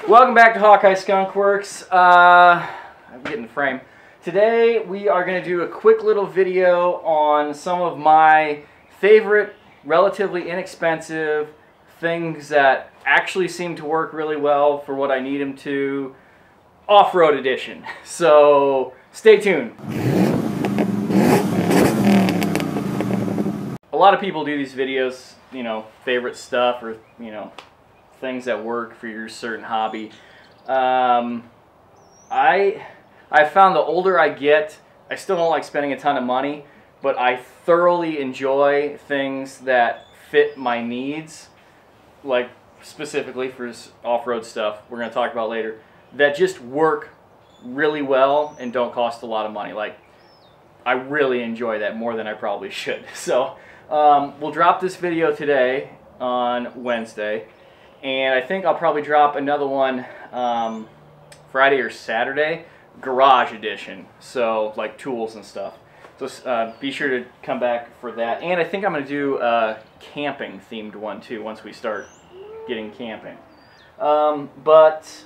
Welcome back to Hawkeye Skunk Works. I'm getting the frame. Today we are going to do a quick little video on some of my favorite, relatively inexpensive things that actually seem to work really well for what I need them to, off-road edition. So stay tuned. A lot of people do these videos, you know, favorite stuff or, you know, things that work for your certain hobby. I found the older I get, I still don't like spending a ton of money, but I thoroughly enjoy things that fit my needs, like specifically for off-road stuff we're going to talk about later, that just work really well and don't cost a lot of money. Like, I really enjoy that more than I probably should. So we'll drop this video today on Wednesday, and I think I'll probably drop another one Friday or Saturday, garage edition, so like tools and stuff. So be sure to come back for that. And I think I'm going to do a camping themed one too once we start getting camping. But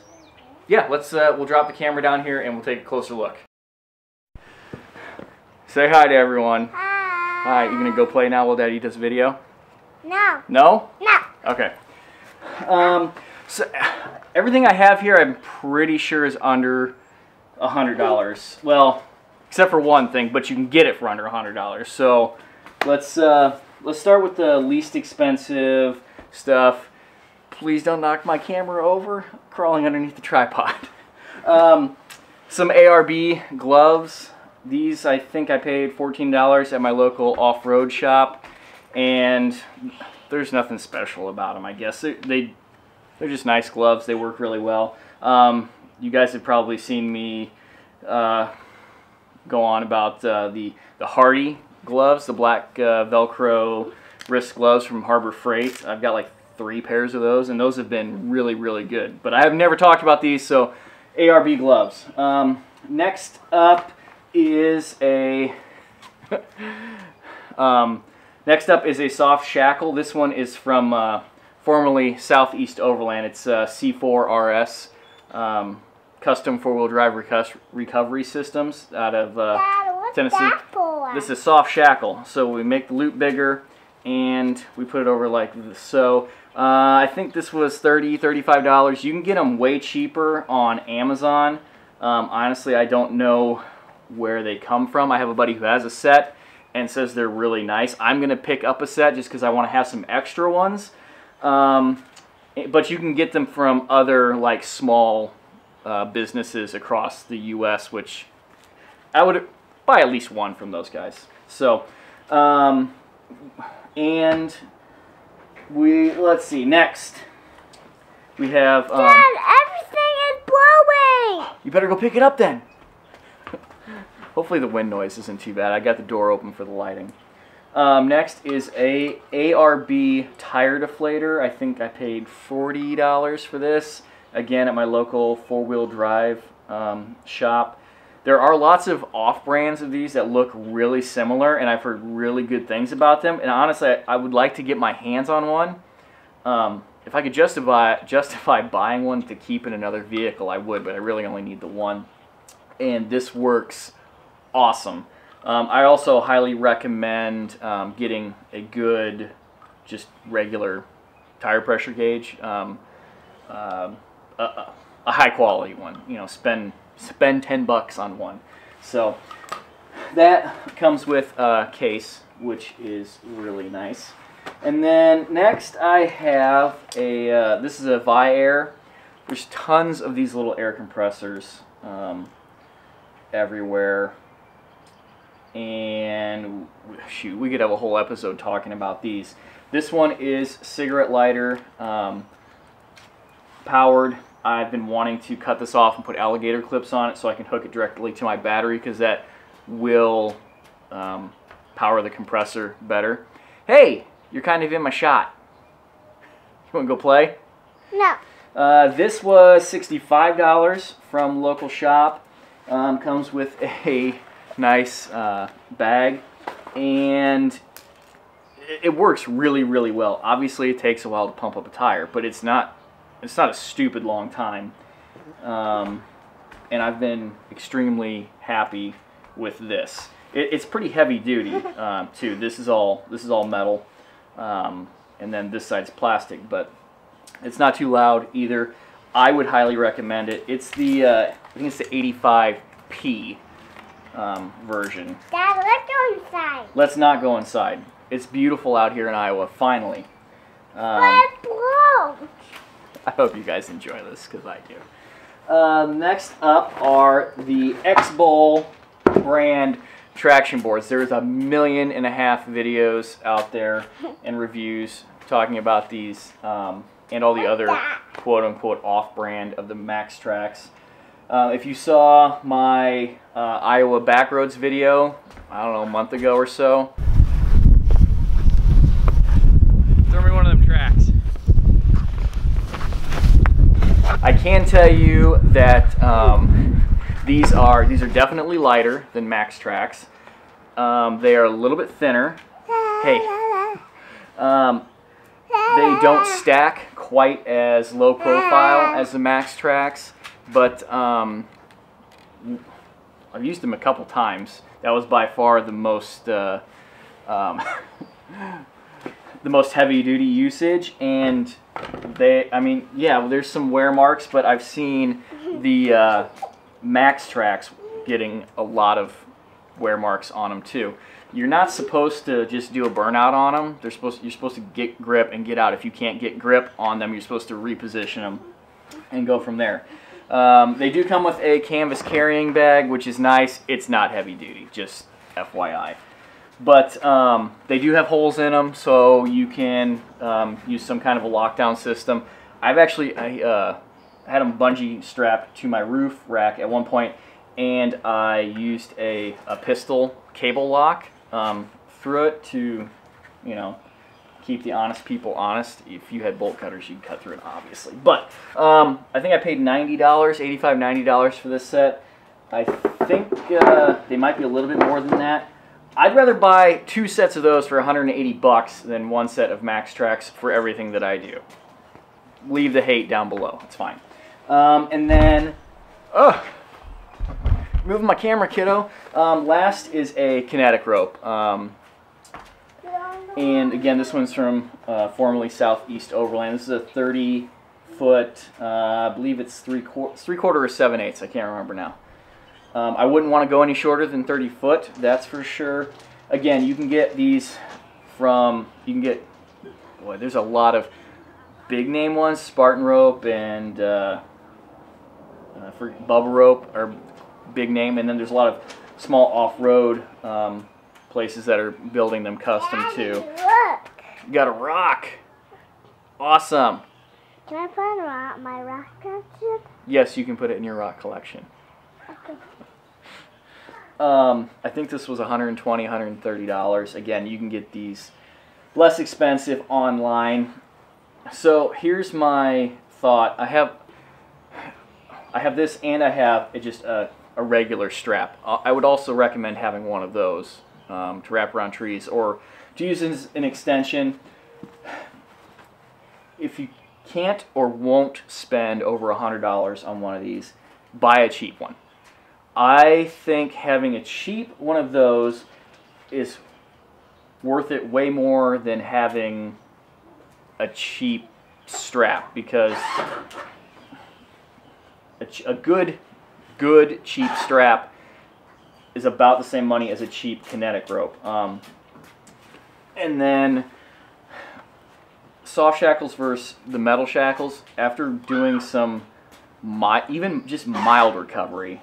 yeah, we'll drop the camera down here and we'll take a closer look. Say hi to everyone. Hi. Hi, you gonna go play now while Daddy does video? No. No? No. Okay. So everything I have here, I'm pretty sure is under $100. Well, except for one thing, but you can get it for under $100. So let's start with the least expensive stuff. Please don't knock my camera over, crawling underneath the tripod. Some ARB gloves. These I think I paid $14 at my local off-road shop, and there's nothing special about them, I guess. They're just nice gloves. They work really well. You guys have probably seen me go on about the Hardy gloves, the black Velcro wrist gloves from Harbor Freight. I've got like 3 pairs of those, and those have been really, really good. But I have never talked about these, so ARB gloves. Next up is a soft shackle. This one is from formerly Southeast Overland. It's C4RS, custom 4-wheel drive recovery systems out of Tennessee. This is soft shackle, so we make the loop bigger and we put it over like this. So I think this was $35. You can get them way cheaper on Amazon. Honestly, I don't know where they come from. I have a buddy who has a set and says they're really nice. I'm going to pick up a set just because I want to have some extra ones. But you can get them from other like small businesses across the U.S., which I would buy at least one from those guys. So, and let's see, next we have... Dad, everything is blowing! You better go pick it up then. Hopefully the wind noise isn't too bad. I got the door open for the lighting. Next is a ARB tire deflator. I think I paid $40 for this. Again, at my local 4-wheel drive shop. There are lots of off-brands of these that look really similar, and I've heard really good things about them. And honestly, I would like to get my hands on one. If I could justify buying one to keep in another vehicle, I would, but I really only need the one. And this works awesome. I also highly recommend getting a good, just regular tire pressure gauge, a high quality one. You know, spend $10 on one. So that comes with a case, which is really nice. And then next I have a this is a Viair. There's tons of these little air compressors everywhere. And shoot, we could have a whole episode talking about these. This one is cigarette lighter powered. I've been wanting to cut this off and put alligator clips on it so I can hook it directly to my battery, because that will power the compressor better. Hey, you're kind of in my shot. You want to go play? No. This was $65 from local shop. Comes with a nice bag, and it works really, really well. Obviously, it takes a while to pump up a tire, but it's not it's not a stupid long time. And I've been extremely happy with this. It's pretty heavy duty too. This is all metal, and then this side's plastic, but it's not too loud either. I would highly recommend it. It's the I think it's the 85P version. Dad, let's go inside. Let's not go inside. It's beautiful out here in Iowa. Finally. But it's blown. I hope you guys enjoy this because I do. Next up are the X-Bowl brand traction boards. There's 1.5 million videos out there and reviews talking about these and all the other quote-unquote off-brand of the MaxTrax. If you saw my Iowa Backroads video, I don't know, a month ago or so, throw me one of them tracks. I can tell you that these are definitely lighter than MaxTrax. They are a little bit thinner. Hey, they don't stack quite as low profile as the MaxTrax, but I've used them a couple times. That was by far the most the most heavy-duty usage, and I mean, yeah, there's some wear marks, but I've seen the MaxTrax getting a lot of wear marks on them too. You're not supposed to just do a burnout on them. You're supposed to get grip and get out. If you can't get grip on them, you're supposed to reposition them and go from there. They do come with a canvas carrying bag, which is nice. It's not heavy-duty, just FYI. But they do have holes in them, so you can use some kind of a lockdown system. I've actually had them bungee strapped to my roof rack at one point, and I used a pistol cable lock through it to, you know, keep the honest people honest. If you had bolt cutters, you'd cut through it, obviously. But I think I paid $90, $85, $90 for this set. I think they might be a little bit more than that. I'd rather buy 2 sets of those for 180 bucks than 1 set of MaxTrax for everything that I do. Leave the hate down below. It's fine. And then, moving my camera, kiddo. Last is a kinetic rope. And again, this one's from formerly Southeast Overland. This is a 30-foot, I believe it's 3/4 or 7/8. I can't remember now. I wouldn't want to go any shorter than 30 foot, that's for sure. Again, you can get these from, boy, there's a lot of big name ones, Spartan Rope and for Bubba Rope are big name, and then there's a lot of small off-road places that are building them custom too. Look. You got a rock. Awesome. Can I put my rock collection? Yes, you can put it in your rock collection. Okay. I think this was $120, $130. Again, you can get these less expensive online. So here's my thought. I have this, and I have just a regular strap. I would also recommend having one of those to wrap around trees or to use as an extension. If you can't or won't spend over $100 on one of these, buy a cheap one. I think having a cheap one of those is worth it way more than having a cheap strap, because a good cheap strap is about the same money as a cheap kinetic rope. And then soft shackles versus the metal shackles. After doing some even just mild recovery,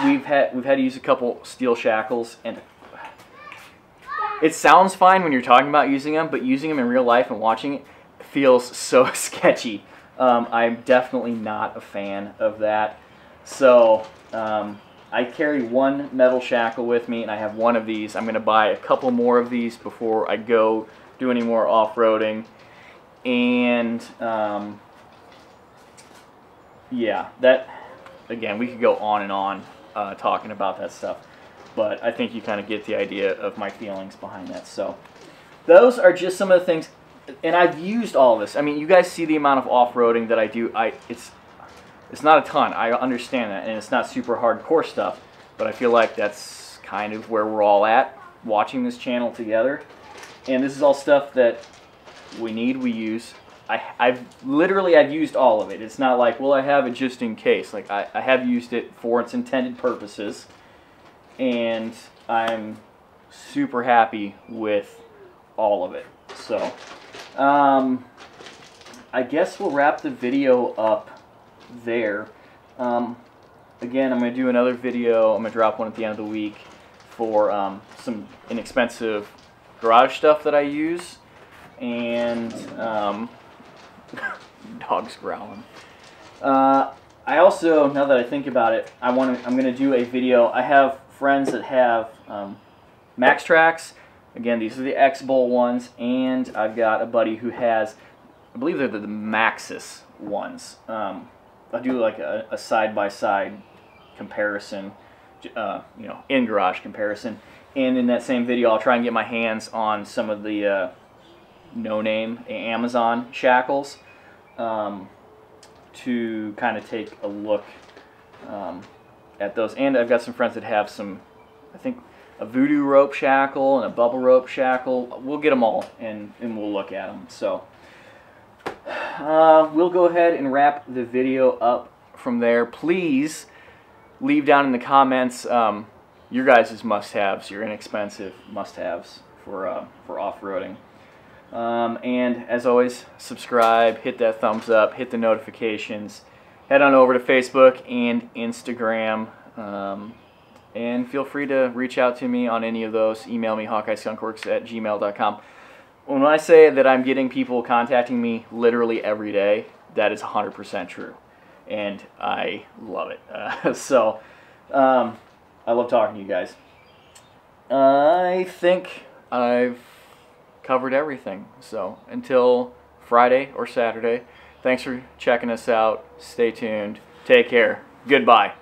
we've had to use a couple steel shackles, and it sounds fine when you're talking about using them, but using them in real life and watching it feels so sketchy. I'm definitely not a fan of that. So I carry one metal shackle with me, and I have one of these. I'm going to buy a couple more of these before I go do any more off-roading. And yeah, that, again, we could go on and on talking about that stuff, but I think you kind of get the idea of my feelings behind that. So those are just some of the things. and I've used all of this. I mean, you guys see the amount of off-roading that I do. It's not a ton. I understand that, and it's not super hardcore stuff, but I feel like that's kind of where we're all at, watching this channel together. And this is all stuff that we need, we use. I've used all of it. It's not like, well, I have it just in case. Like, I have used it for its intended purposes, and I'm super happy with all of it. So, I guess we'll wrap the video up there. Again, I'm going to do another video. I'm going to drop one at the end of the week for some inexpensive garage stuff that I use. And dog's growling. I also, now that I think about it, I'm going to do a video. I have friends that have MaxTrax. Again, these are the X-Bowl ones, and I've got a buddy who has, I believe they're the Maxxis ones. I'll do like a side-by-side comparison, you know, in-garage comparison. And in that same video, I'll try and get my hands on some of the no-name Amazon shackles to kind of take a look at those. And I've got some friends that have some, I think, a voodoo rope shackle and a bubble rope shackle. We'll get them all and we'll look at them. So we'll go ahead and wrap the video up from there. Please leave down in the comments your guys' must-haves, your inexpensive must-haves for off-roading. And as always, subscribe, hit that thumbs up, hit the notifications, head on over to Facebook and Instagram, and feel free to reach out to me on any of those. Email me, hawkeyeskunkworks@gmail.com. When I say that I'm getting people contacting me literally every day, that is 100% true, and I love it. I love talking to you guys. I think I've covered everything. So until Friday or Saturday, thanks for checking us out. Stay tuned. Take care. Goodbye.